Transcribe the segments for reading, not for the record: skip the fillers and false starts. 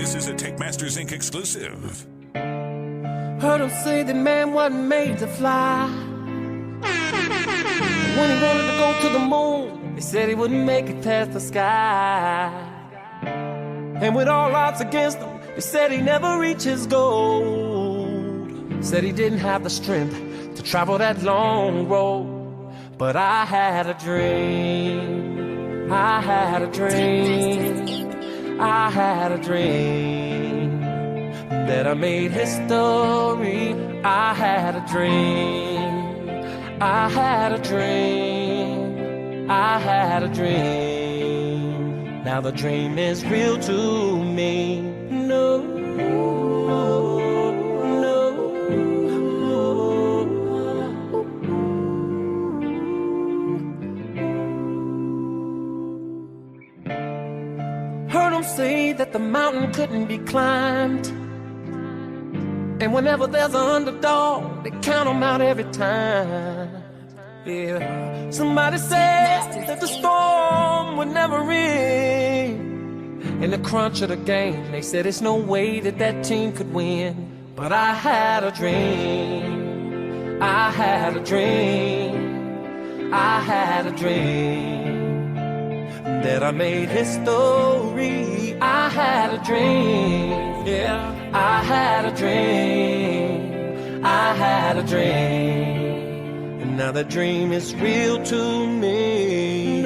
This is a Tickmasters Inc. exclusive. Heard him say that man wasn't made to fly. When he wanted to go to the moon, they said he wouldn't make it past the sky. And with all odds against him, they said he never reach his goal. Said he didn't have the strength to travel that long road. But I had a dream, I had a dream, I had a dream that I made history. I had a dream, I had a dream, I had a dream. Now the dream is real to me. No, no, no. Heard them say that the mountain couldn't be climbed. And whenever there's an underdog, they count them out every time. Yeah. Somebody said that the storm would never end. In the crunch of the game, they said there's no way that that team could win. But I had a dream, I had a dream, I had a dream that I made history. I had a dream, yeah. I had a dream, I had a dream, and now that dream is real to me.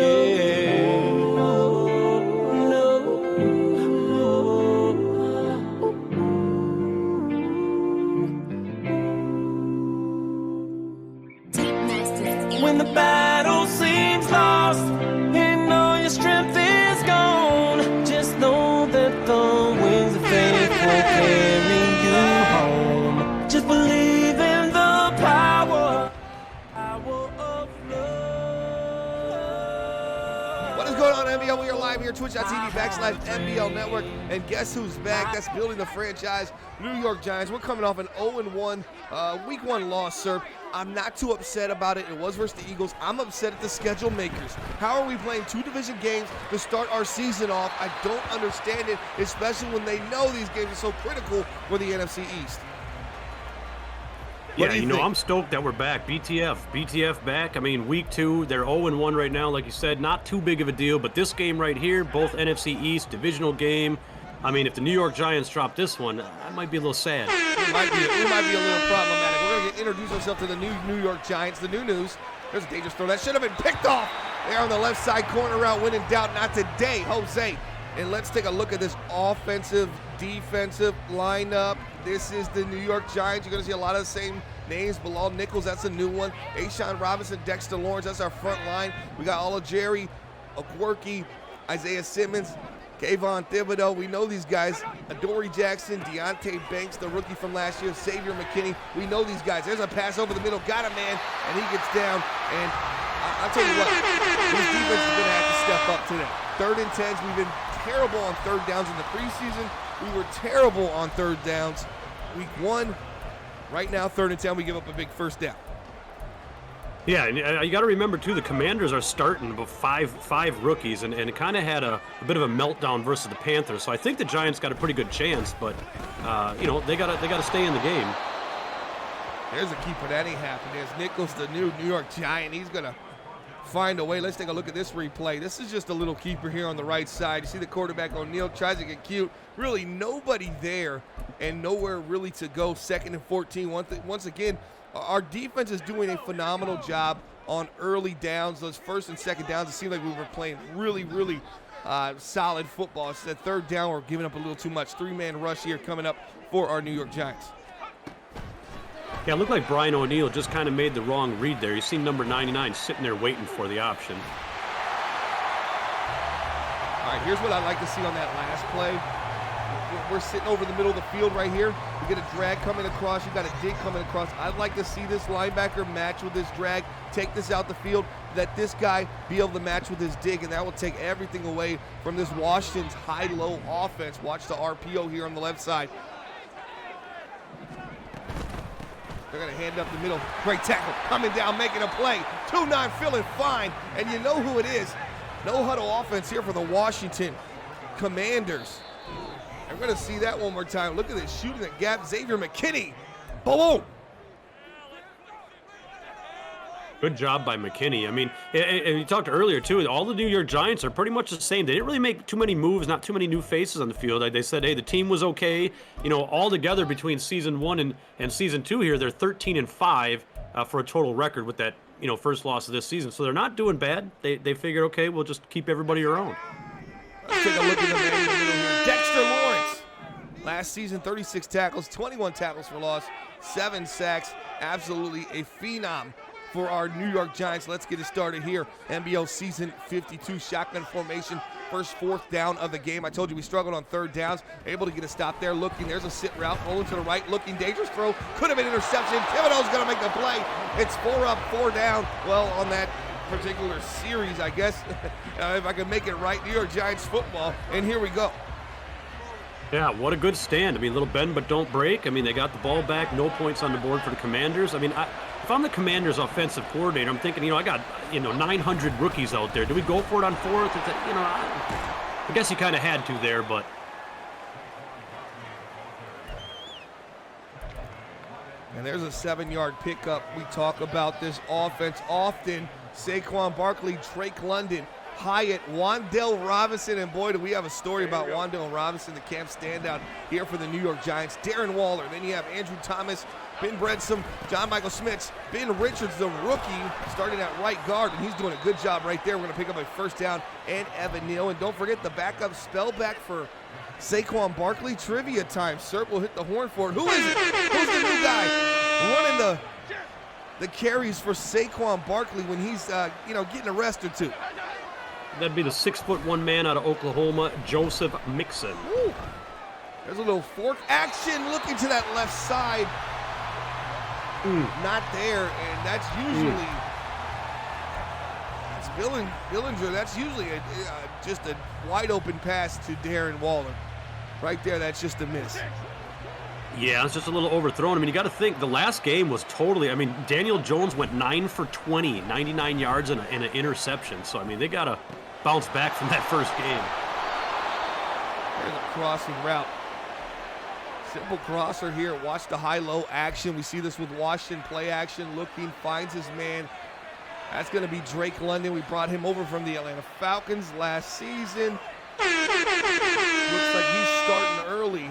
When the battle seems lost and all your strength is gone, just know that the wings of faith will carry you home. Just believe in the power of love. What is going on, NBL? We are live here, twitch.tv/NBL Network. And guess who's back? That's building the franchise, New York Giants. We're coming off an 0-1 week 1 loss, sir. I'm not too upset about it. It was versus the Eagles. I'm upset at the schedule makers. How are we playing 2 division games to start our season off? I don't understand it, especially when they know these games are so critical for the NFC East. Yeah, you know, I'm stoked that we're back. BTF back. I mean, week 2, they're 0-1 right now. Like you said, not too big of a deal. But this game right here, both NFC East, divisional game. I mean, if the New York Giants drop this one, I might be a little sad. It might be a little problematic. We're going to introduce ourselves to the New York Giants. The new news. There's a dangerous throw. That should have been picked off. There on the left side corner route. When in doubt, not today, Jose. And let's take a look at this offensive, defensive lineup. This is the New York Giants. You're going to see a lot of the same names. Bilal Nichols, that's a new one. A'Shawn Robinson, Dexter Lawrence, that's our front line. We got Jerry, Okworki, Isaiah Simmons, Kayvon Thibodeau. We know these guys. Adoree Jackson, Deonte Banks, the rookie from last year, Xavier McKinney. We know these guys. There's a pass over the middle. Got a man, and he gets down. And I'll tell you what, this defense is going to have to step up today. 3rd and 10s. We've been terrible on 3rd downs in the preseason. We were terrible on 3rd downs. Week 1, right now, 3rd and 10, we give up a big first down. Yeah, and you got to remember, too, the Commanders are starting about five rookies, and it kind of had a bit of a meltdown versus the Panthers. So I think the Giants got a pretty good chance, but, you know, they got to stay in the game. There's a keeper. That ain't happening. There's Nichols, the new New York Giant. He's going to find a way. Let's take a look at this replay. This is just a little keeper here on the right side. You see the quarterback O'Neal tries to get cute. Really nobody there and nowhere really to go. 2nd and 14. Once again, our defense is doing a phenomenal job on early downs. Those 1st and 2nd downs, it seemed like we were playing really solid football. It's that 3rd down, we're giving up a little too much. 3-man rush here coming up for our New York Giants. Yeah, it looked like Brian O'Neill just kind of made the wrong read there. You see number 99 sitting there waiting for the option. All right, here's what I'd like to see on that last play. We're sitting over the middle of the field right here. We get a drag coming across. You got a dig coming across. I'd like to see this linebacker match with this drag, take this out the field, let this guy be able to match with his dig, and that will take everything away from this Washington's high-low offense. Watch the RPO here on the left side. They're going to hand up the middle. Great tackle. Coming down, making a play. 2-9, feeling fine. And you know who it is. No huddle offense here for the Washington Commanders. I'm going to see that one more time. Look at this shooting the gap. Xavier McKinney. Boom. Good job by McKinney. I mean, and you talked earlier, too, all the New York Giants are pretty much the same. They didn't really make too many moves, not too many new faces on the field. They said, hey, the team was okay. You know, all together between season 1 and season 2 here, they're 13-5 for a total record with that, you know, first loss of this season. So they're not doing bad. They figured, okay, we'll just keep everybody around. Let's take a look at the man in the middle here. Dexter Lawrence. Last season, 36 tackles, 21 tackles for loss, 7 sacks. Absolutely a phenom for our New York Giants. Let's get it started here. NBL season 52 shotgun formation. First 4th down of the game. I told you we struggled on 3rd downs. Able to get a stop there. Looking, there's a sit route. Rolling to the right. Looking, dangerous throw. Could have been interception. Thibodeau's going to make the play. It's 4 up, 4 down. Well, on that particular series, I guess, if I can make it right, New York Giants football. And here we go. Yeah, what a good stand. I mean, little bend but don't break. I mean, they got the ball back. No points on the board for the Commanders. I mean, if I'm the Commanders' offensive coordinator, I'm thinking, you know, I got, 900 rookies out there. Do we go for it on 4th? I guess you kind of had to there, but. And there's a 7-yard pickup. We talk about this offense often. Saquon Barkley, Drake London, Hyatt, Wan'Dale Robinson, and boy, do we have a story about Wan'Dale Robinson, the camp standout here for the New York Giants. Darren Waller, then you have Andrew Thomas, Ben Bredsum, John Michael Schmitz, Ben Richards, the rookie, starting at right guard, and he's doing a good job right there. We're going to pick up a 1st down, and Evan Neal. And don't forget the backup spellback for Saquon Barkley. Trivia time. Serp will hit the horn for it. Who is it? Who's the new guy running the carries for Saquon Barkley when he's, getting a rest or two? That'd be the 6'1" man out of Oklahoma, Joseph Mixon. Ooh. There's a little fork action looking to that left side. Not there, and that's usually Billinger. That's usually just a wide open pass to Darren Waller. Right there, that's just a miss. Yeah, it's just a little overthrown. I mean, you got to think the last game was totally. I mean, Daniel Jones went 9 for 20, 99 yards and an interception. So I mean, they got to bounce back from that first game. There's a crossing route. Simple crosser here. Watch the high-low action. We see this with Washington play action. Looking, finds his man. That's going to be Drake London. We brought him over from the Atlanta Falcons last season. Looks like he's starting early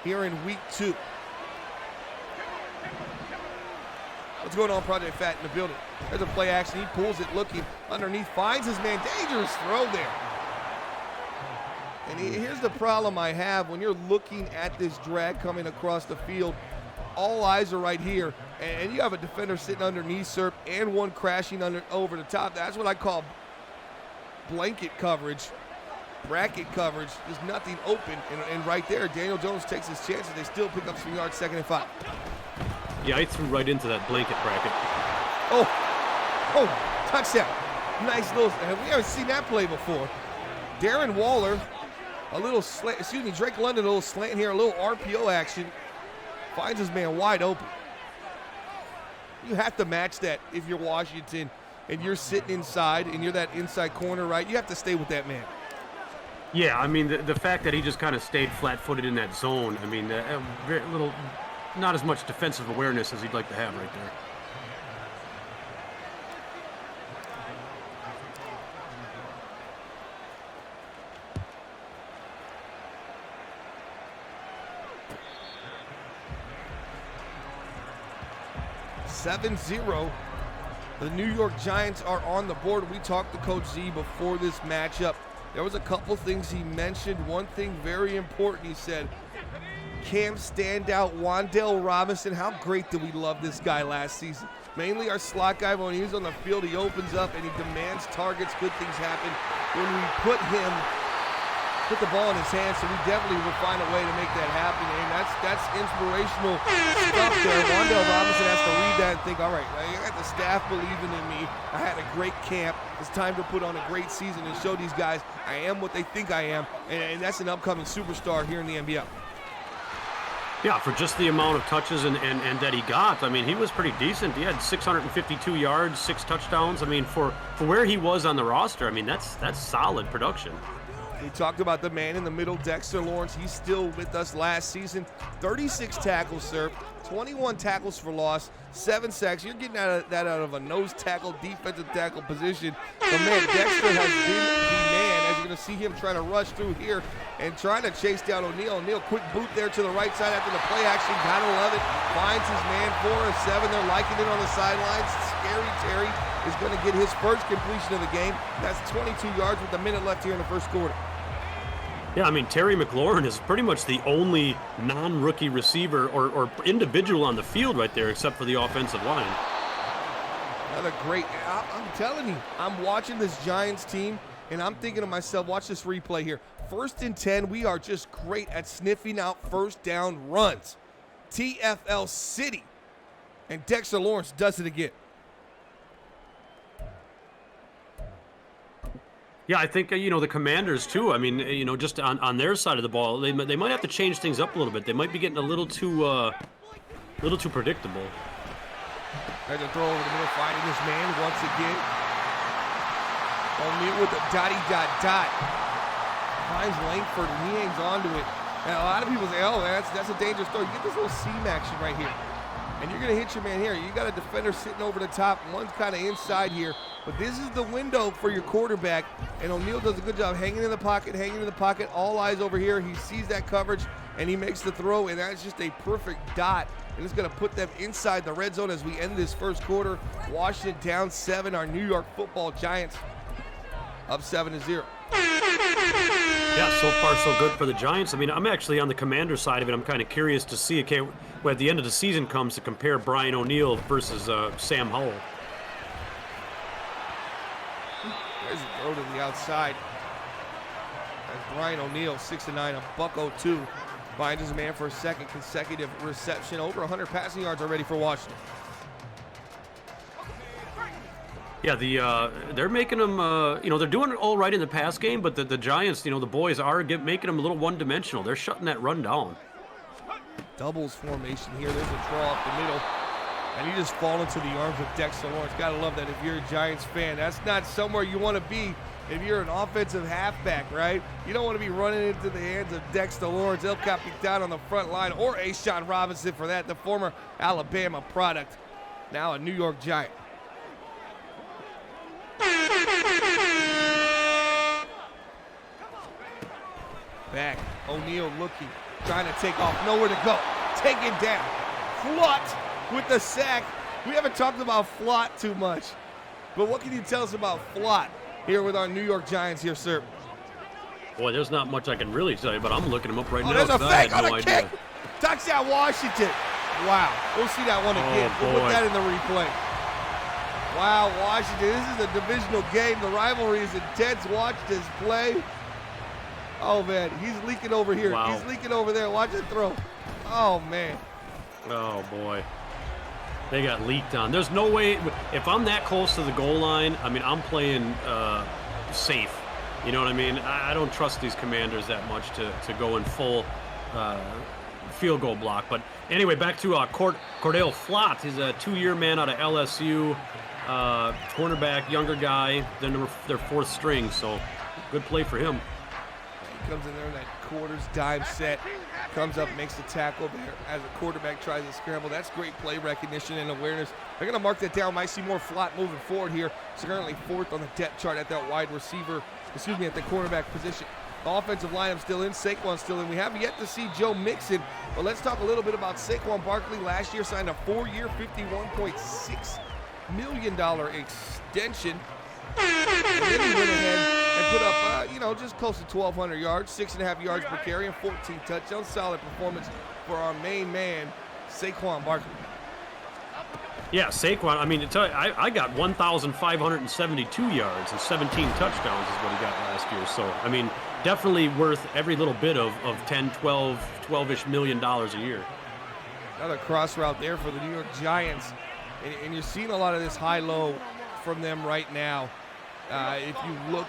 here in week 2. What's going on, Project Fat in the building? There's a play action. He pulls it, looking underneath, finds his man. Dangerous throw there. And here's the problem I have when you're looking at this drag coming across the field. All eyes are right here, and you have a defender sitting underneath Serp and one crashing over the top. That's what I call blanket coverage, bracket coverage. There's nothing open, and right there, Daniel Jones takes his chances. They still pick up some yards, 2nd and 5. Yeah, I threw right into that blanket bracket. Oh, touchdown. Nice little, we haven't seen that play before. Darren Waller, a little slant, Drake London, a little slant here, a little RPO action. Finds his man wide open. You have to match that if you're Washington and you're sitting inside and you're that inside corner, right? You have to stay with that man. Yeah, I mean, the fact that he just kind of stayed flat-footed in that zone, I mean, very little, not as much defensive awareness as he'd like to have right there. (7-0). The New York Giants are on the board. We talked to Coach Z before this matchup. There was a couple things he mentioned. One thing very important, he said, camp standout Wan'Dale Robinson. How great did we love this guy last season? Mainly our slot guy. When he's on the field, he opens up and he demands targets. Good things happen when we put the ball in his hands, so we definitely will find a way to make that happen. And that's inspirational stuff there. Wan'Dale Robinson has to read that and think, all right, I got the staff believing in me. I had a great camp. It's time to put on a great season and show these guys I am what they think I am. And that's an upcoming superstar here in the NBL. Yeah, for just the amount of touches and that he got, I mean, he was pretty decent. He had 652 yards, 6 touchdowns. I mean, for where he was on the roster, I mean, that's solid production. We talked about the man in the middle, Dexter Lawrence. He's still with us last season. 36 tackles, sir. 21 tackles for loss, 7 sacks. You're getting that out of a nose tackle, defensive tackle position. So, man, Dexter has been the man, as you're going to see him trying to rush through here and trying to chase down O'Neal. O'Neal, quick boot there to the right side after the play action. Gotta love it. Finds his man, 4 of 7. They're liking it on the sidelines. Scary Terry is going to get his first completion of the game. That's 22 yards with a minute left here in the first quarter. Yeah, I mean, Terry McLaurin is pretty much the only non-rookie receiver or individual on the field right there, except for the offensive line. Another great, I'm telling you, I'm watching this Giants team, and I'm thinking to myself, watch this replay here. 1st and 10, we are just great at sniffing out first down runs. TFL City. And Dexter Lawrence does it again. Yeah, I think, the Commanders, too. I mean, just on their side of the ball, they might have to change things up a little bit. They might be getting a little too predictable. There's a throw over the middle, finding his man once again. O'Neal with a dot. Finds Langford, and he hangs on to it. Now, a lot of people say, oh, that's a dangerous throw. You get this little seam action right here. And you're going to hit your man here. You got a defender sitting over the top. One's kind of inside here. But this is the window for your quarterback. And O'Neal does a good job hanging in the pocket. All eyes over here. He sees that coverage, and he makes the throw. And that's just a perfect dot. And it's going to put them inside the red zone as we end this first quarter. Washington down 7. Our New York Football Giants up 7-0. Yeah, so far so good for the Giants. I mean, I'm actually on the Commander side of it. I'm kind of curious to see, when at the end of the season comes, to compare Brian O'Neal versus Sam Howell. There's a throw to the outside. As Brian O'Neal, 6'9", $102, finds his man for a second consecutive reception. Over 100 passing yards already for Washington. Yeah, they're making them, they're doing it all right in the pass game, but the Giants, the boys are making them a little one-dimensional. They're shutting that run down. Doubles formation here. There's a draw up the middle. And you just fall into the arms of Dexter Lawrence. Gotta love that if you're a Giants fan. That's not somewhere you want to be if you're an offensive halfback, right? You don't want to be running into the hands of Dexter Lawrence. They'll cop you down on the front line, or A'Shawn Robinson for that, the former Alabama product, now a New York Giant. Back, O'Neal looking, trying to take off, nowhere to go. Taken down. Flott with the sack. We haven't talked about Flott too much, but what can you tell us about Flott here with our New York Giants here, sir? Boy, there's not much I can really tell you, but I'm looking him up right now. There's a 'cause I had fake on no a idea. kick. Touchdown, Washington. Wow, we'll see that one again. Oh, We'll put boy. that in the replay. Wow, Washington, this is a divisional game. The rivalry is intense. Watch this play. Oh, man, he's leaking over here. Wow. He's leaking over there. Watch it throw. Oh, man. Oh, boy. They got leaked on. There's no way. If I'm that close to the goal line, I mean, I'm playing safe. You know what I mean? I don't trust these Commanders that much to go in full field goal block. But anyway, back to Cordell Flott. He's a 2-year man out of LSU. Cornerback, younger guy. Then their 4th string, so good play for him. He comes in there in that quarters dime set. Comes up, makes the tackle there as a quarterback tries to scramble. That's great play recognition and awareness. They're going to mark that down. Might see more Flott moving forward here. It's currently 4th on the depth chart at that wide receiver, at the cornerback position. The offensive line, I'm still in. Saquon's still in. We have yet to see Joe Mixon, but let's talk a little bit about Saquon Barkley. Last year signed a 4-year, $51.6 million extension. And then he went ahead and put up, just close to 1,200 yards, 6.5 yards per carry, and 14 touchdowns. Solid performance for our main man, Saquon Barkley. Yeah, Saquon, I mean, I got 1,572 yards and 17 touchdowns is what he got last year. So, I mean, definitely worth every little bit of 10, 12-ish million dollars a year. Another cross route there for the New York Giants. And you're seeing a lot of this high-low from them right now. If you look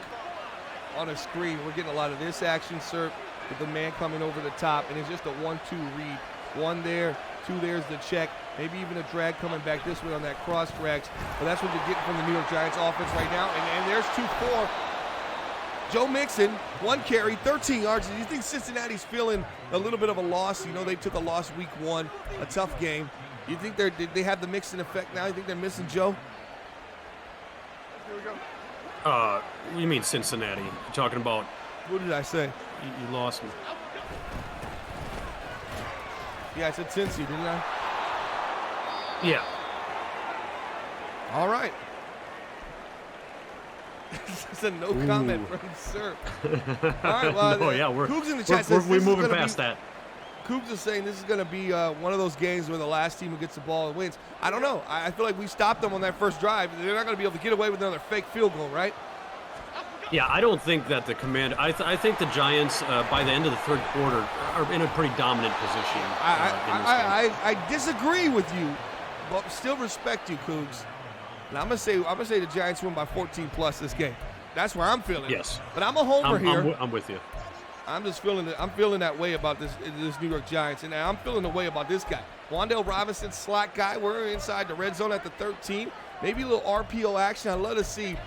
on a screen, we're getting a lot of this action, sir, with the man coming over the top, and it's just a 1-2 read. 1 there, 2 there's the check, maybe even a drag coming back this way on that cross drags. But that's what you're getting from the New York Giants offense right now. And there's 2-4. Joe Mixon, 1 carry, 13 yards. Do you think Cincinnati's feeling a little bit of a loss? You know, they took a loss week 1, a tough game. You think did they have the Mixon effect now? You think they're missing Joe? You mean Cincinnati? You're talking about? What did I say? You lost me. Yeah, I said Cincy, didn't I? Yeah. All right. It's a no comment from Sir. All right, well, no, yeah, Cougs in the chat says we're moving past that. Cougs is saying this is going to be one of those games where the last team who gets the ball wins. I don't know. I feel like we stopped them on that first drive. They're not going to be able to get away with another fake field goal, right? Yeah, I don't think that the Command. I think the Giants by the end of the third quarter are in a pretty dominant position. I disagree with you, but still respect you, Cougs. And I'm gonna say the Giants win by 14 plus this game. That's where I'm feeling. Yes. But I'm a homer here. I'm with you. I'm just feeling it. I'm feeling that way about this New York Giants, and I'm feeling the way about this guy. Wan'Dale Robinson, slot guy. We're inside the red zone at the 13. Maybe a little RPO action. I'd love to see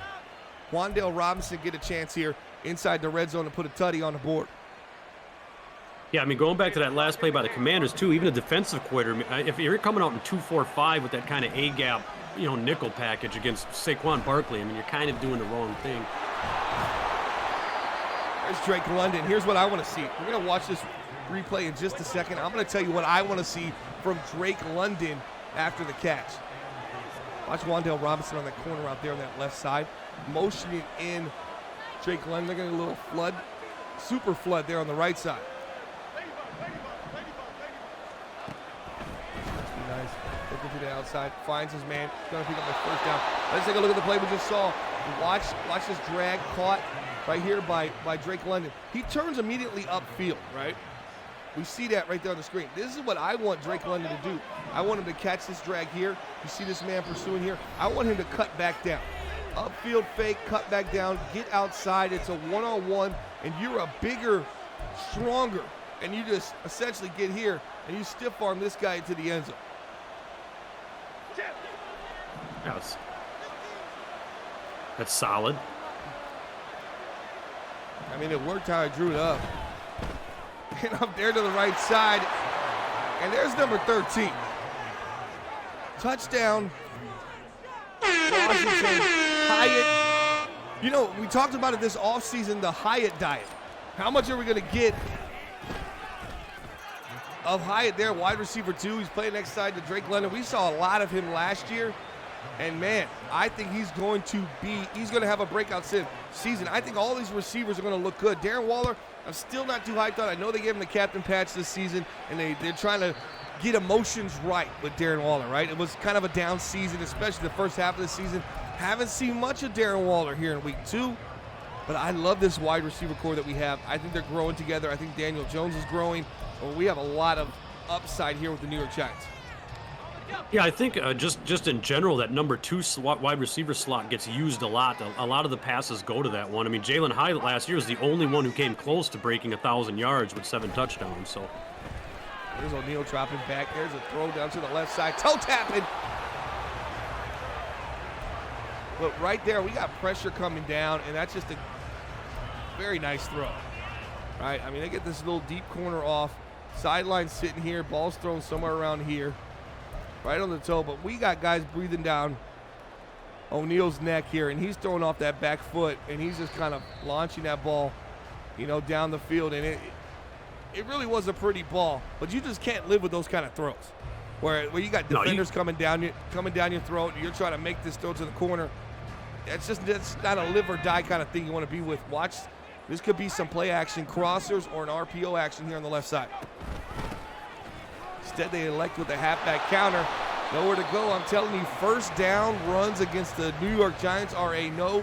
Wan'Dale Robinson get a chance here inside the red zone to put a tutty on the board. Yeah, I mean, going back to that last play by the Commanders, too, even a defensive coordinator, if you're coming out in 2-4-5 with that kind of A-gap, nickel package against Saquon Barkley, I mean, you're kind of doing the wrong thing. There's Drake London. Here's what I want to see. We're going to watch this replay in just a second. I'm going to tell you what I want to see from Drake London after the catch. Watch Wan'Dale Robinson on that corner out there on that left side. Motioning in Drake London. They're going to get a little flood, super flood there on the right side. That's nice. Looking to the outside. Finds his man. Going to pick up the first down. Let's take a look at the play we just saw. Watch this drag caught right here by Drake London. He turns immediately upfield, right? We see that right there on the screen. This is what I want Drake London to do. I want him to catch this drag here. You see this man pursuing here. I want him to cut back down. Upfield fake, cut back down, get outside. It's a one-on-one, and you're a bigger, stronger, and you just essentially get here, and you stiff arm this guy into the end zone. That's solid. I mean, it worked how I drew it up. And up there to the right side, and there's number 13. Touchdown, Washington. Hyatt. You know, we talked about it this offseason, the Hyatt diet. How much are we going to get of Hyatt there, wide receiver 2? He's playing next side to Drake London. We saw a lot of him last year. And, man, I think he's going to have a breakout season. I think all these receivers are going to look good. Darren Waller, I'm still not too hyped on. I know they gave him the captain patch this season, and they're trying to get emotions right with Darren Waller, right? It was kind of a down season, especially the first half of the season. Haven't seen much of Darren Waller here in week 2, but I love this wide receiver core that we have. I think they're growing together. I think Daniel Jones is growing. We have a lot of upside here with the New York Giants. Yeah, I think just in general, that number 2 wide receiver slot gets used a lot. A lot of the passes go to that one. I mean, Jalen Hyatt last year was the only one who came close to breaking 1,000 yards with 7 touchdowns. So there's O'Neal dropping back. There's a throw down to the left side. Toe tapping. But right there, we got pressure coming down, and that's just a very nice throw. Right? I mean, they get this little deep corner off. Sideline sitting here. Ball's thrown somewhere around here. Right on the toe, but we got guys breathing down O'Neal's neck here, and he's throwing off that back foot, and he's just kind of launching that ball, down the field, and it really was a pretty ball, but you just can't live with those kind of throws, where you got defenders coming down your throat, and you're trying to make this throw to the corner. That's not a live or die kind of thing you want to be with. Watch, this could be some play action crossers or an RPO action here on the left side. Instead, they elect with a halfback counter. Nowhere to go. I'm telling you, first down runs against the New York Giants are a no.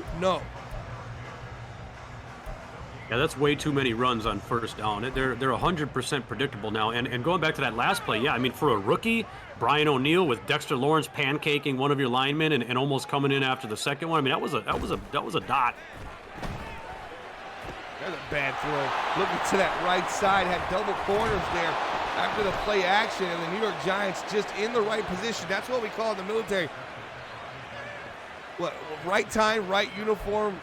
Yeah, that's way too many runs on first down. They're 100% predictable now. And going back to that last play, yeah, I mean, for a rookie, Brian O'Neill with Dexter Lawrence pancaking one of your linemen and almost coming in after the second one. I mean, that was a dot. There's a bad throw. Looking to that right side, had double corners there after the play action, and the New York Giants just in the right position. That's what we call in the military. Right time, right uniform.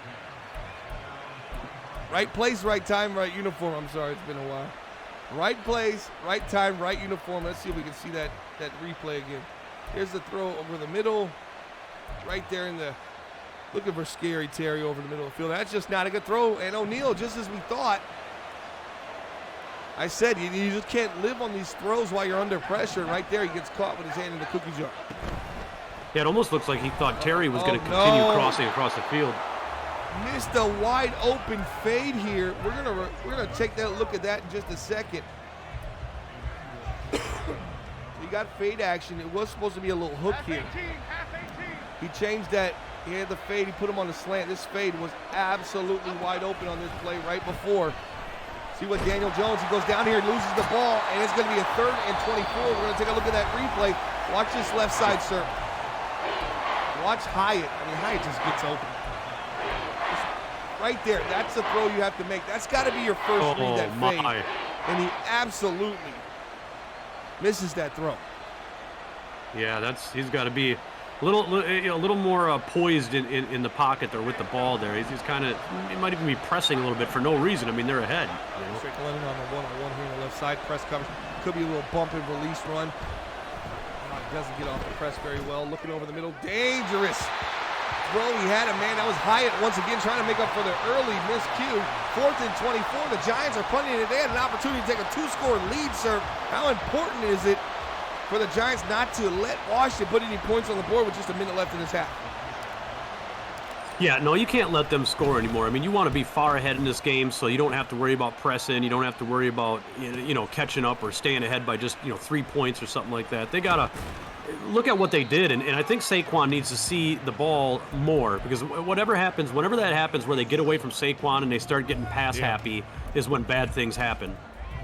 Right place, right time, right uniform. I'm sorry, it's been a while. Right place, right time, right uniform. Let's see if we can see that replay again. Here's the throw over the middle. Right there in the, looking for Scary Terry over the middle of the field. That's just not a good throw. And O'Neal, just as we thought, I said, you just can't live on these throws while you're under pressure. And right there, he gets caught with his hand in the cookie jar. Yeah, it almost looks like he thought Terry was going to continue crossing across the field. Missed a wide open fade here. We're gonna take that look at that in just a second. He got fade action. It was supposed to be a little hook here. He changed that. He had the fade. He put him on the slant. This fade was absolutely wide open on this play right before. See what Daniel Jones, he goes down here, loses the ball, and it's going to be a 3rd and 24. We're going to take a look at that replay. Watch this left side, sir. Watch Hyatt. I mean, Hyatt just gets open. Right there, that's the throw you have to make. That's got to be your first read, that fade. And he absolutely misses that throw. Yeah, he's got to be a little more poised in the pocket there with the ball there. He's kind of, he might even be pressing a little bit for no reason. I mean, they're ahead. You know? Drake London on the one-on-one here on the left side, press coverage. Could be a little bump and release run. Doesn't get off the press very well. Looking over the middle, dangerous throw. He had a man. That was Hyatt once again trying to make up for the early miscue. 4th and 24. The Giants are punting it. They had an opportunity to take a 2-score lead, sir. How important is it for the Giants not to let Washington put any points on the board with just a minute left in this half? Yeah, no, you can't let them score anymore. I mean, you want to be far ahead in this game so you don't have to worry about pressing. You don't have to worry about, catching up or staying ahead by just, 3 points or something like that. They got to look at what they did, and I think Saquon needs to see the ball more, because whenever that happens where they get away from Saquon and they start getting pass happy is when bad things happen.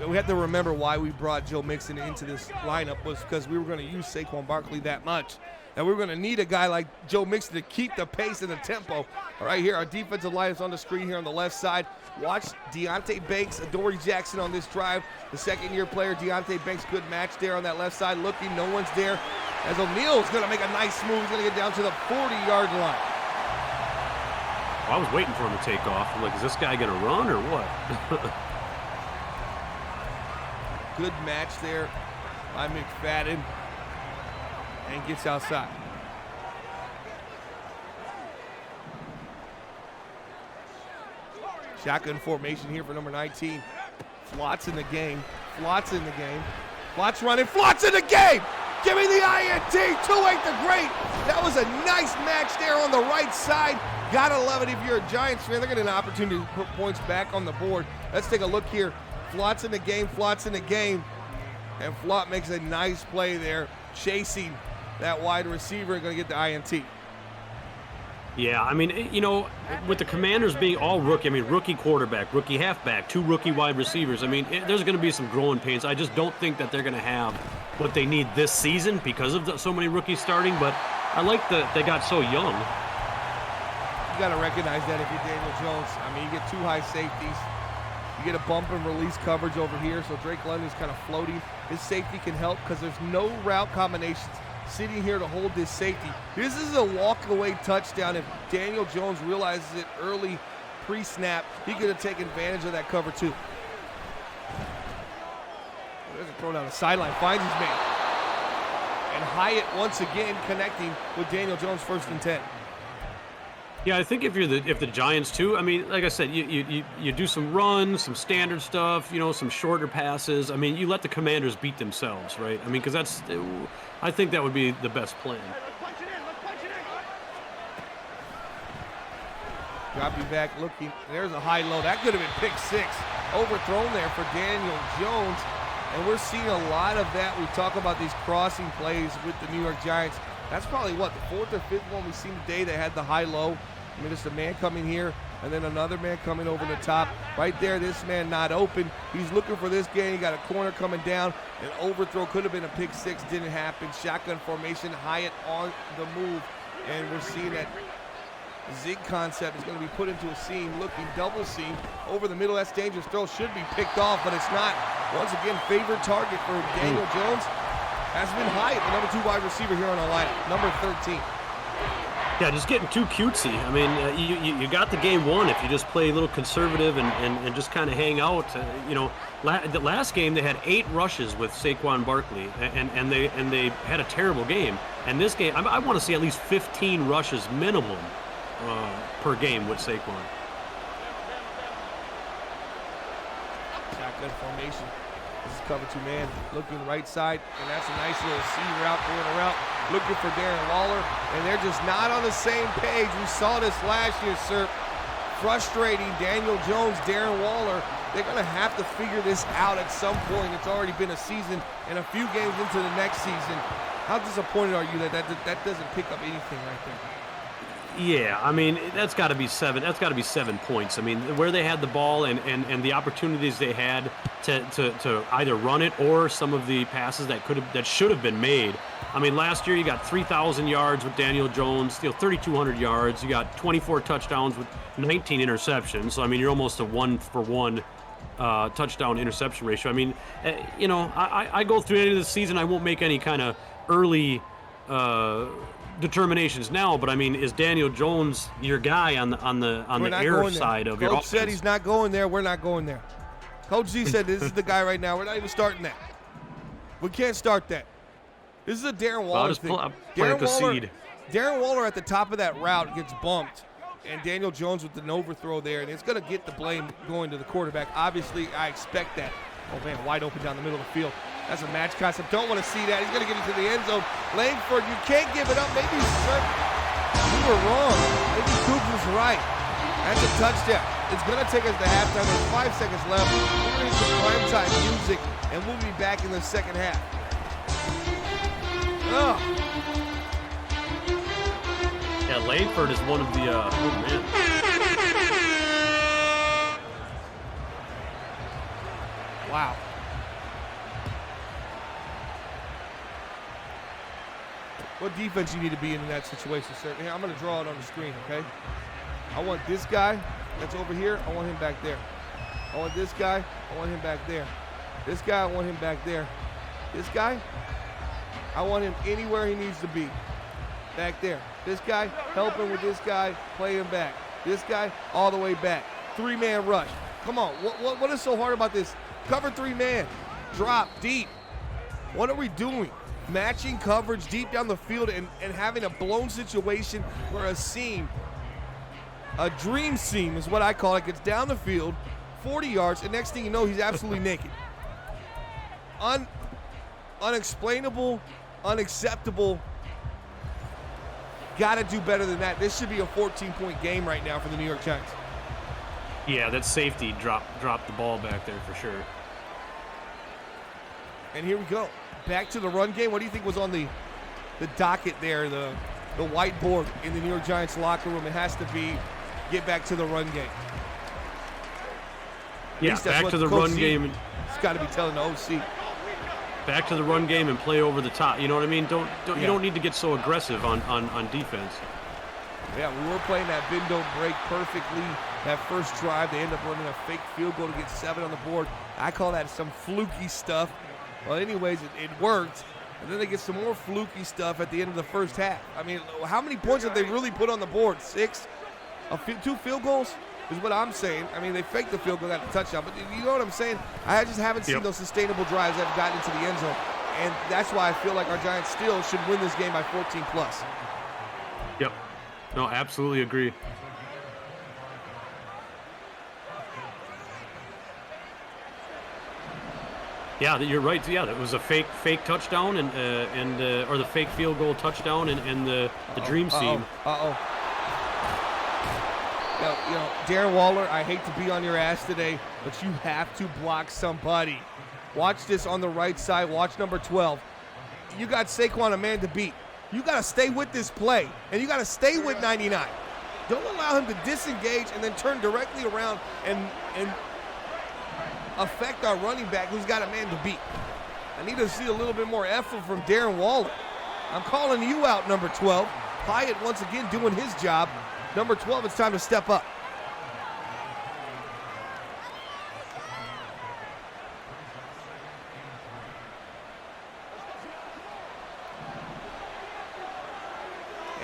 We have to remember why we brought Joe Mixon into this lineup was because we were going to use Saquon Barkley that much. And we're going to need a guy like Joe Mixon to keep the pace and the tempo. All right, here, our defensive line is on the screen here on the left side. Watch Deonte Banks, Adoree Jackson on this drive. The second-year player, Deonte Banks, good match there on that left side. Looking, no one's there. As O'Neal's going to make a nice move. He's going to get down to the 40-yard line. Well, I was waiting for him to take off. I'm like, is this guy going to run or what? Good match there by McFadden. And gets outside. Shotgun formation here for number 19. Flott's in the game. Flott's in the game. Flott's running. Flott's in the game! Give me the INT! 2-8 the great! That was a nice match there on the right side. Gotta love it if you're a Giants fan. They're getting an opportunity to put points back on the board. Let's take a look here. Flott's in the game. Flott's in the game. And Flott makes a nice play there, chasing that wide receiver and going to get the INT. Yeah, I mean, with the Commanders being all rookie, I mean, rookie quarterback, rookie halfback, 2 rookie wide receivers, I mean, there's going to be some growing pains. I just don't think that they're going to have what they need this season because of so many rookies starting, but I like that they got so young. You got to recognize that if you're Daniel Jones. I mean, you get 2 high safeties. You get a bump and release coverage over here, so Drake London's kind of floating. His safety can help because there's no route combinations sitting here to hold this safety. This is a walk-away touchdown. If Daniel Jones realizes it early pre-snap, he could have taken advantage of that cover too. There's a throw down the sideline, finds his man. And Hyatt once again connecting with Daniel Jones, 1st and 10. Yeah, I think if the Giants too, I mean, like I said, you do some runs, some standard stuff, some shorter passes. I mean, you let the Commanders beat themselves, right? I mean, because I think that would be the best plan. Dropping back, looking. There's a high low. That could have been pick 6. Overthrown there for Daniel Jones. And we're seeing a lot of that. We talk about these crossing plays with the New York Giants. That's probably, the 4th or 5th one we've seen today that had the high-low. I mean, it's a man coming here, and then another man coming over the top. Right there, this man not open. He's looking for this game. He got a corner coming down. An overthrow could have been a pick 6. Didn't happen. Shotgun formation. Hyatt on the move. And we're seeing that zig concept is going to be put into a seam. Looking double seam over the middle. That's dangerous throw. Should be picked off, but it's not. Once again, favorite target for Daniel Jones has been Hyatt, the number 2 wide receiver here on our lineup, number 13. Yeah, just getting too cutesy. I mean, you got the game won if you just play a little conservative and just kind of hang out. The last game they had 8 rushes with Saquon Barkley, and they had a terrible game. And this game, I want to see at least 15 rushes minimum per game with Saquon. Shotgun formation. This is cover 2 man, looking right side, and that's a nice little seam route going around, looking for Darren Waller, and they're just not on the same page. We saw this last year, sir. Frustrating. Daniel Jones, Darren Waller. They're going to have to figure this out at some point. It's already been a season and a few games into the next season. How disappointed are you that doesn't pick up anything right there? Yeah, I mean, that's got to be 7. That's got to be 7 points. I mean, where they had the ball and the opportunities they had to either run it or some of the passes that should have been made. I mean, last year you got 3,000 yards with Daniel Jones, 3,200 yards. You got 24 touchdowns with 19 interceptions. So I mean, you're almost a 1-for-1 touchdown interception ratio. I mean, I go through the end of the season. I won't make any kind of early determinations now, but I mean, is Daniel Jones your guy on the air side of your offense? Coach said he's not going there. We're not going there. Coach Z said this is the guy right now. We're not even starting that. We can't start that. This is a Darren Waller thing. Darren Waller at the top of that route gets bumped, and Daniel Jones with an overthrow there, and it's going to get the blame going to the quarterback. Obviously, I expect that. Oh, man, wide open down the middle of the field. That's a match concept. Don't want to see that. He's going to get into the end zone. Langford, you can't give it up. Maybe you were wrong. Maybe Cougs was right. That's a touchdown. It's going to take us to halftime. There's 5 seconds left. We're going to some primetime music, and we'll be back in the second half. Oh. Yeah, Langford is one of the, oh, man. Wow. What defense you need to be in that situation, sir? Here, I'm going to draw it on the screen, okay? I want this guy that's over here. I want him back there. I want this guy. I want him back there. This guy, I want him back there. This guy, I want him anywhere he needs to be. Back there. This guy, helping with this guy, play him back. This guy, all the way back. 3-man rush. Come on. What is so hard about this? Cover 3 man. Drop deep. What are we doing? Matching coverage deep down the field and having a blown situation where a seam, a dream seam is what I call it, gets down the field, 40 yards, and next thing you know, he's absolutely naked. Unexplainable, unacceptable. Got to do better than that. This should be a 14-point game right now for the New York Giants. Yeah, that safety dropped the ball back there for sure. And here we go. Back to the run game. What do you think was on the docket there, the whiteboard in the New York Giants locker room? It has to be get back to the run game. Yeah, back to the run game. It's got to be telling the OC. Back to the run game and play over the top. You know what I mean? Yeah. You don't need to get so aggressive on defense. Yeah, we were playing that bend don't break perfectly. That first drive, they end up running a fake field goal to get 7 on the board. I call that some fluky stuff. Well, anyways, it worked. And then they get some more fluky stuff at the end of the first half. I mean, how many points have they really put on the board? 6? 2 field goals is what I'm saying. I mean, they faked the field goal, got the touchdown. But you know what I'm saying? I just haven't seen those sustainable drives that have gotten into the end zone. And that's why I feel like our Giants still should win this game by 14 plus. Yep. No, absolutely agree. Yeah, you're right. Yeah, that was a fake touchdown or the fake field goal touchdown and the dream seam. You know, Darren Waller, I hate to be on your ass today, but you have to block somebody. Watch this on the right side. Watch number 12. You got Saquon a man to beat. You got to stay with this play, and you got to stay with 99. Don't allow him to disengage and then turn directly around and affect our running back who's got a man to beat. I need to see a little bit more effort from Darren Waller. I'm calling you out, number 12. Hyatt once again doing his job. Number 12, it's time to step up.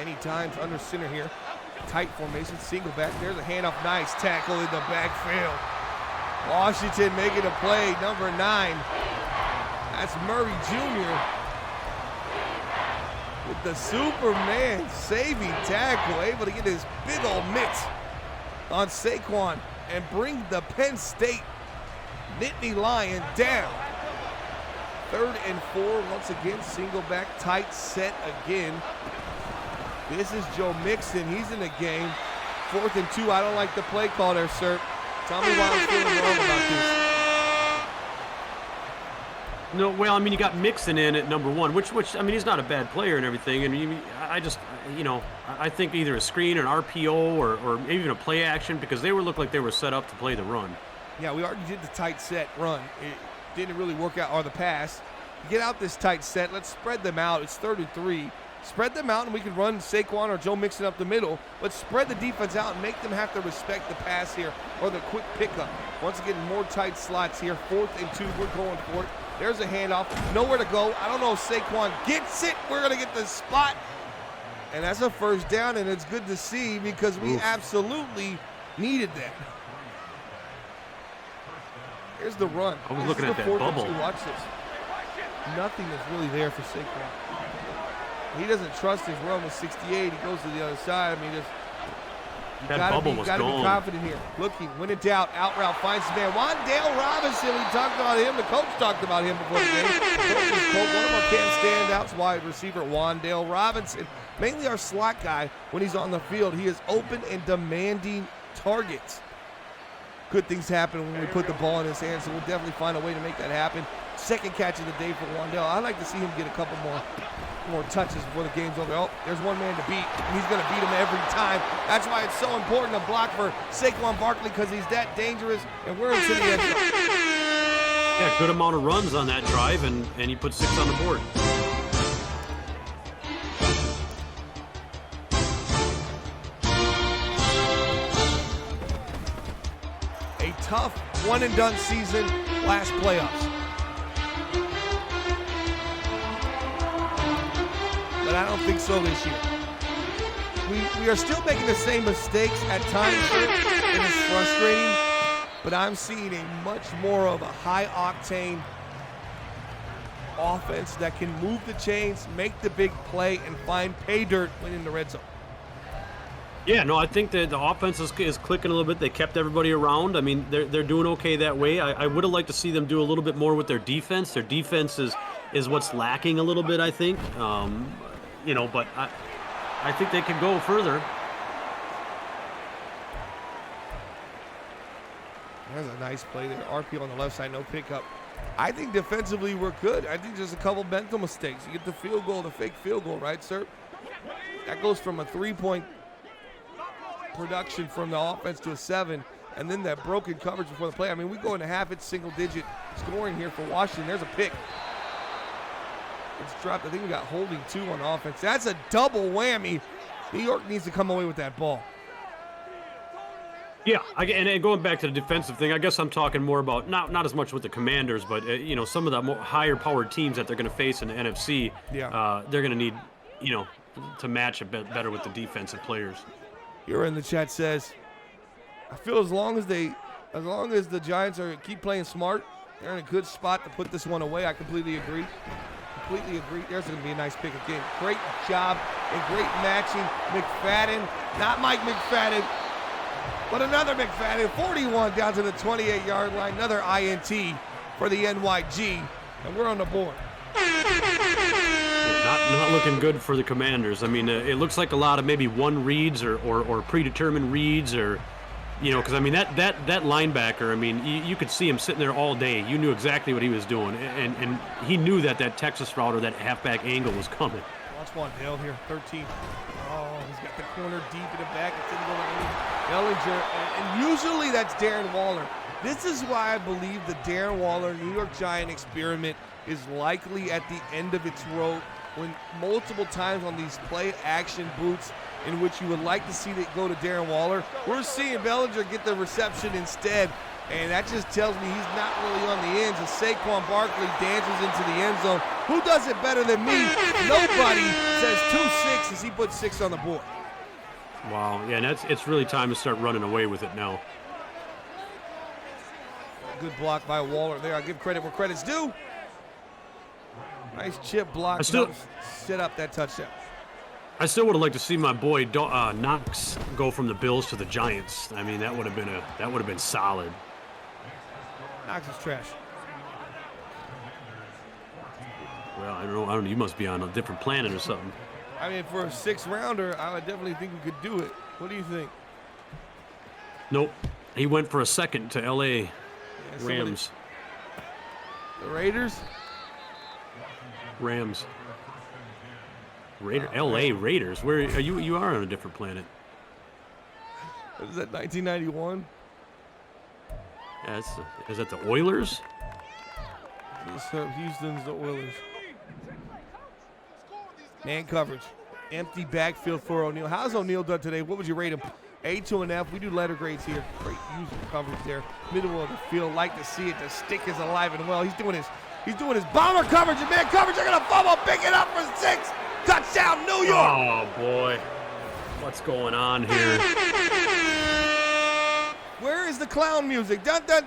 And he times under center here. Tight formation, single back. There's a handoff, nice tackle in the backfield. Washington making a play, number 9. That's Murray Jr. with the Superman saving tackle, able to get his big old mitts on Saquon and bring the Penn State Nittany Lion down. 3rd and 4, once again, single back, tight set again. This is Joe Mixon, he's in the game. 4th and 2, I don't like the play call there, sir. Tell me why I'm feeling wrong about this. No, well, I mean, you got Mixon in at number 1, which I mean, he's not a bad player and everything. And I just, I think either a screen, an RPO, or maybe even a play action, because they looked like they were set up to play the run. Yeah, we already did the tight set run. It didn't really work out, or the pass. Get out this tight set. Let's spread them out. It's 3rd and 3. Spread them out, and we can run Saquon or Joe Mixon up the middle. Let's spread the defense out and make them have to respect the pass here or the quick pickup. Once again, more tight slots here. 4th and 2, we're going for it. There's a handoff, nowhere to go. I don't know if Saquon gets it. We're gonna get the spot. And that's a 1st down, and it's good to see because we absolutely needed that. Here's the run. I was looking at that bubble. Watch this. Nothing is really there for Saquon. He doesn't trust his run with 68. He goes to the other side. I mean, that bubble was gone. Got to be confident here. Looking, when in doubt, out route finds the man. Wan'Dale Robinson, we talked about him. The coach talked about him before the game. One of our camp standouts, wide receiver Wan'Dale Robinson. Mainly our slot guy when he's on the field. He is open and demanding targets. Good things happen when we put the ball in his hands, so we'll definitely find a way to make that happen. 2nd catch of the day for Wan'Dale. I'd like to see him get a couple more touches before the game's over. Oh, there's one man to beat. He's going to beat him every time. That's why it's so important to block for Saquon Barkley, because he's that dangerous, and we're into the end zone. Yeah, good amount of runs on that drive, and he put 6 on the board. A tough one-and-done season, last playoffs. But I don't think so this year. We are still making the same mistakes at times, and it's frustrating, but I'm seeing a much more of a high-octane offense that can move the chains, make the big play, and find pay dirt when in the red zone. Yeah, no, I think that the offense is clicking a little bit. They kept everybody around. I mean, they're doing okay that way. I would have liked to see them do a little bit more with their defense. Their defense is what's lacking a little bit, I think. But I think they could go further. That's a nice play there. RP on the left side, no pickup. I think defensively we're good. I think just a couple mental mistakes. You get the field goal, the fake field goal, right, sir? That goes from a 3-point production from the offense to a 7, and then that broken coverage before the play. I mean, we go into half, it's single-digit scoring here for Washington. There's a pick. It's dropped. I think we got holding 2 on offense. That's a double whammy. New York needs to come away with that ball. Yeah, and going back to the defensive thing, I guess I'm talking more about not as much with the Commanders, but some of the more higher-powered teams that they're going to face in the NFC. Yeah. They're going to need, to match a bit better with the defensive players. You're in the chat says, I feel as long as the Giants keep playing smart, they're in a good spot to put this one away. I completely agree. There's going to be a nice pick again. Great job and great matching. McFadden, not Mike McFadden, but another McFadden. 41 down to the 28-yard line. Another INT for the NYG, and we're on the board. Not looking good for the Commanders. I mean, it looks like a lot of maybe one reads or predetermined reads, or because I mean that linebacker. I mean, you could see him sitting there all day. You knew exactly what he was doing, and he knew that Texas route or that halfback angle was coming. Watch Wan'Dale here, 13. Oh, he's got the corner deep in the back. It's going to Bellinger, and usually that's Darren Waller. This is why I believe the Darren Waller New York Giant experiment is likely at the end of its rope, when multiple times on these play-action boots in which you would like to see it go to Darren Waller, we're seeing Bellinger get the reception instead. And that just tells me he's not really on the ends. As Saquon Barkley dances into the end zone. Who does it better than me? Nobody says 2-6 as he puts 6 on the board. Wow, yeah, and it's really time to start running away with it now. Good block by Waller there. I give credit where credit's due. Nice chip block. Set up that touchdown. I still would have liked to see my boy Knox go from the Bills to the Giants. I mean, that would have been solid. Knox is trash. Well, I don't know. You must be on a different planet or something. I mean, for a 6th rounder, I would definitely think we could do it. What do you think? Nope. He went for a 2nd to L.A. Rams. The Raiders? Rams. L.A. Raiders. Where are you? You are on a different planet. What is that, 1991? Yeah, is that the Oilers? Houston's the Oilers. Man coverage. Empty backfield for O'Neal. How's O'Neal done today? What would you rate him? A to an F. We do letter grades here. Great user coverage there. Middle of the field. Like to see it. The stick is alive and well. He's doing his bomber coverage and man coverage. They're gonna fumble. Pick it up for 6. Touchdown, New York. Oh boy, what's going on here? Where is the clown music? Touchdown,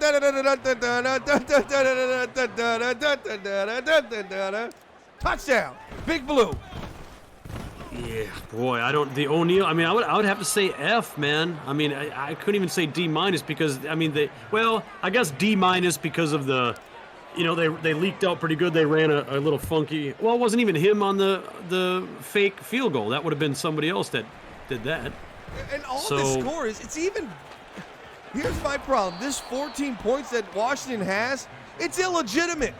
Big Blue. Yeah, boy, the O'Neal. I mean, I would have to say F, man. I mean, I couldn't even say D- because I mean I guess D- because of the, they leaked out pretty good. They ran a little funky. Well, it wasn't even him on the fake field goal. That would have been somebody else that did that. And all the score is, it's even. Here's my problem. This 14 points that Washington has, it's illegitimate.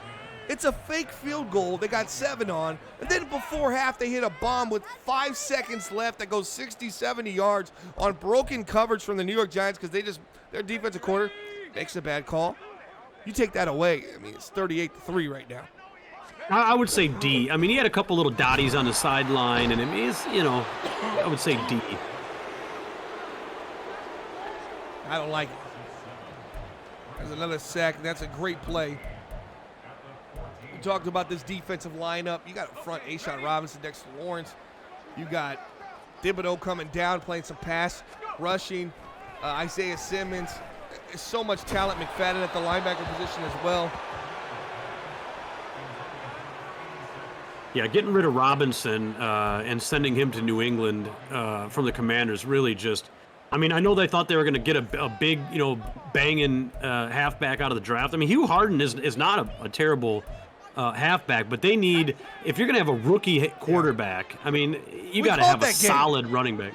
It's a fake field goal. They got 7 on. And then before half, they hit a bomb with 5 seconds left that goes 60, 70 yards on broken coverage from the New York Giants because their defensive corner makes a bad call. You take that away, I mean, it's 38-3 right now. I would say D. I mean, he had a couple little dotties on the sideline, and I mean, I would say D. I don't like it. There's another sack. That's a great play. We talked about this defensive lineup. You got up front A'Shawn Robinson, Dexter Lawrence. You got Thibodeau coming down, playing some pass, rushing. Isaiah Simmons. There's so much talent. McFadden at the linebacker position as well. Yeah, getting rid of Robinson and sending him to New England from the Commanders really just. I mean, I know they thought they were going to get a big, banging halfback out of the draft. I mean, Hugh Harden is not a terrible halfback, but they need, if you're going to have a rookie quarterback, I mean, you got to have a solid running back.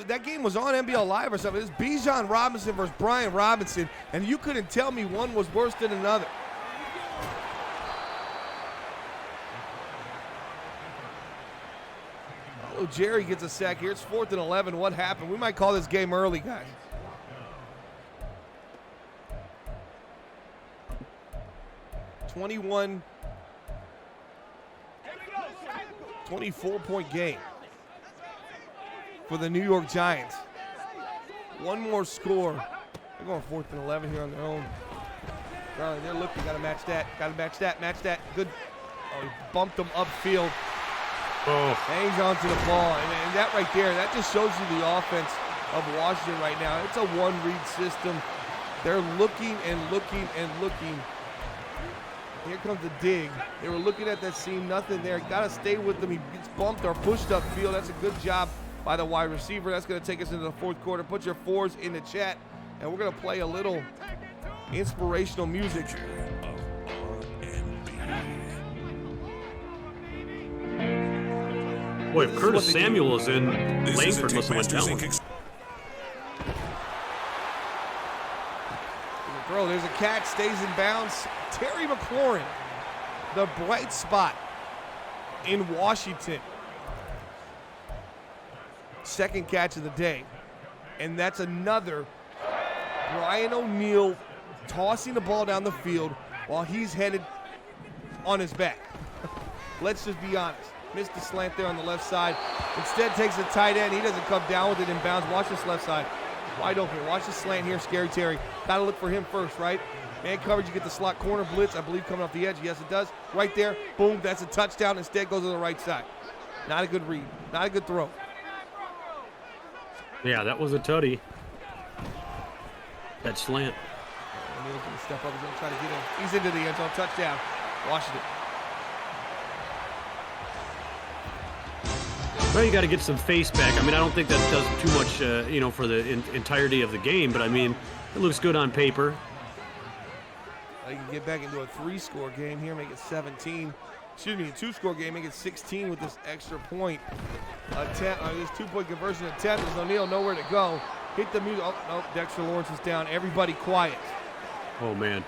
That game was on NBL Live or something. It was Bijan Robinson versus Brian Robinson, and you couldn't tell me one was worse than another. Oh, Jerry gets a sack here. It's 4th and 11. What happened? We might call this game early, guys. (21) 24-point game for the New York Giants. One more score. They're going 4th and 11 here on their own. They're looking. Got to match that. Match that. Good. Oh, he bumped them upfield. Oh. Hangs onto the ball, and that right there, that just shows you the offense of Washington right now. It's a one-read system. They're looking and looking and looking. Here comes the dig. They were looking at that seam, nothing there. Got to stay with them. He gets bumped or pushed upfield. That's a good job by the wide receiver. That's going to take us into the 4th quarter. Put your 4s in the chat, and we're going to play a little inspirational music. Boy, if Curtis Samuel is in, Langford must have went down. Throw, there's a catch, stays in bounds. Terry McLaurin, the bright spot in Washington. 2nd catch of the day. And that's another Brian O'Neal tossing the ball down the field while he's headed on his back. Let's just be honest. Missed the slant there on the left side. Instead takes a tight end. He doesn't come down with it in bounds. Watch this left side. Wide open. Watch the slant here, Scary Terry. Got to look for him first, right? Man coverage, you get the slot corner blitz, I believe, coming off the edge. Yes, it does. Right there. Boom, that's a touchdown. Instead, goes to the right side. Not a good read. Not a good throw. Yeah, that was a tutty. That slant. O'Neal's going to step up. He's going to try to get in. He's into the end zone. Touchdown. Washington. Well, you got to get some face back. I mean, I don't think that does too much, you know, for the entirety of the game. But, I mean, it looks good on paper. You can get back into a 3-score game here, make it 17. Excuse me, a 2-score game, make it 16 with this extra point attempt, this 2-point conversion attempt. There's O'Neal nowhere to go. Hit the music. Oh, no, Dexter Lawrence is down. Everybody quiet. Oh, man.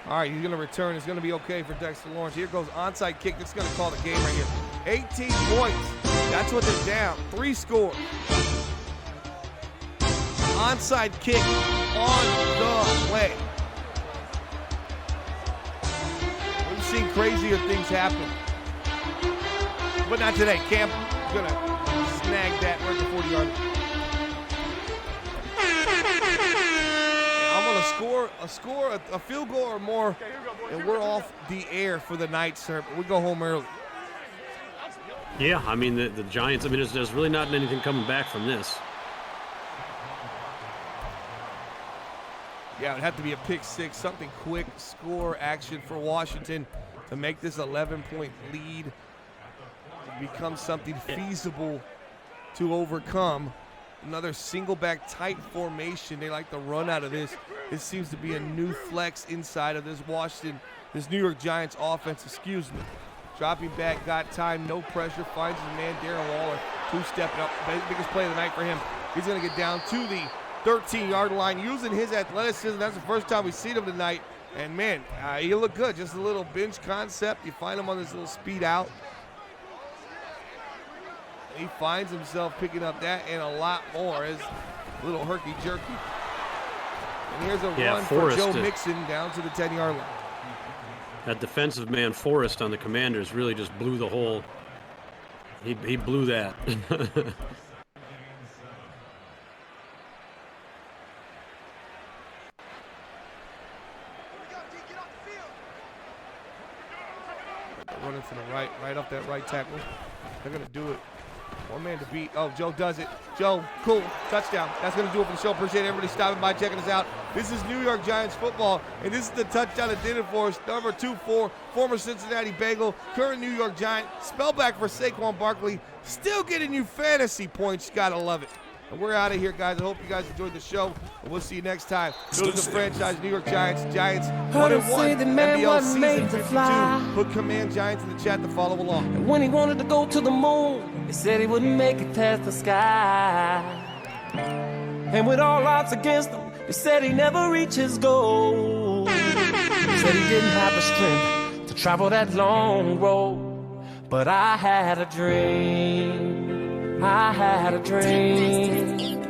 All right, he's going to return. It's going to be okay for Dexter Lawrence. Here goes onside kick. That's going to call the game right here. 18 points. That's what they're down. 3 scores. Onside kick on the way. We've seen crazier things happen, but not today. Camp is going to snag that right at the 40-yard line. I'm going to score a field goal or more, and we're off the air for the night, sir. But we go home early. Yeah, I mean, the Giants, I mean, there's really not anything coming back from this. Yeah, it would have to be a pick six, something quick, score action for Washington to make this 11-point lead become something feasible to overcome. Another single back tight formation. They like to run out of this. This seems to be a new flex inside of this New York Giants offense, excuse me. Dropping back, got time, no pressure, finds his man, Darren Waller, 2-stepping up. Biggest play of the night for him. He's going to get down to the 13-yard line, using his athleticism. That's the first time we've seen him tonight. And, man, he looked good. Just a little bench concept. You find him on this little speed out. He finds himself picking up that and a lot more as a little herky-jerky. And here's a run for Joe Mixon down to the 10-yard line. That defensive man, Forrest, on the Commanders really just blew the whole. He blew that. Running to the right off that right tackle. They're going to do it. One man to beat. Oh, Joe does it. Joe, cool. Touchdown. That's going to do it for the show. Appreciate everybody stopping by, checking us out. This is New York Giants football, and this is the touchdown that did it for us. Number 24, former Cincinnati Bengal, current New York Giant. Spellback for Saquon Barkley. Still getting you fantasy points. Got to love it. And we're out of here, guys. I hope you guys enjoyed the show, and we'll see you next time. Those are the franchise New York Giants. Giants 1-1. NBL season 52. Put Command Giants in the chat to follow along. And when he wanted to go to the moon, he said he wouldn't make it past the sky. And with all odds against him, he said he never reach his goal. He said he didn't have the strength to travel that long road. But I had a dream. I had a dream,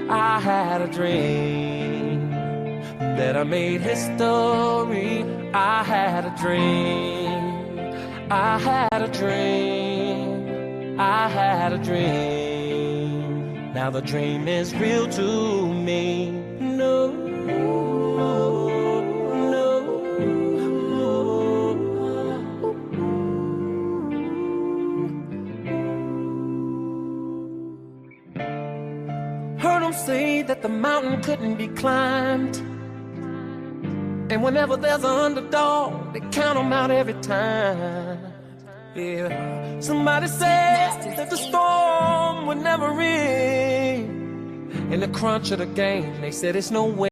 I had a dream that I made history. I had a dream, I had a dream, I had a dream. Now the dream is real to me. No, no. Heard them say that the mountain couldn't be climbed, and whenever there's an underdog, they count them out every time. Yeah, somebody said that the storm would never end. In the crunch of the game, they said it's no way.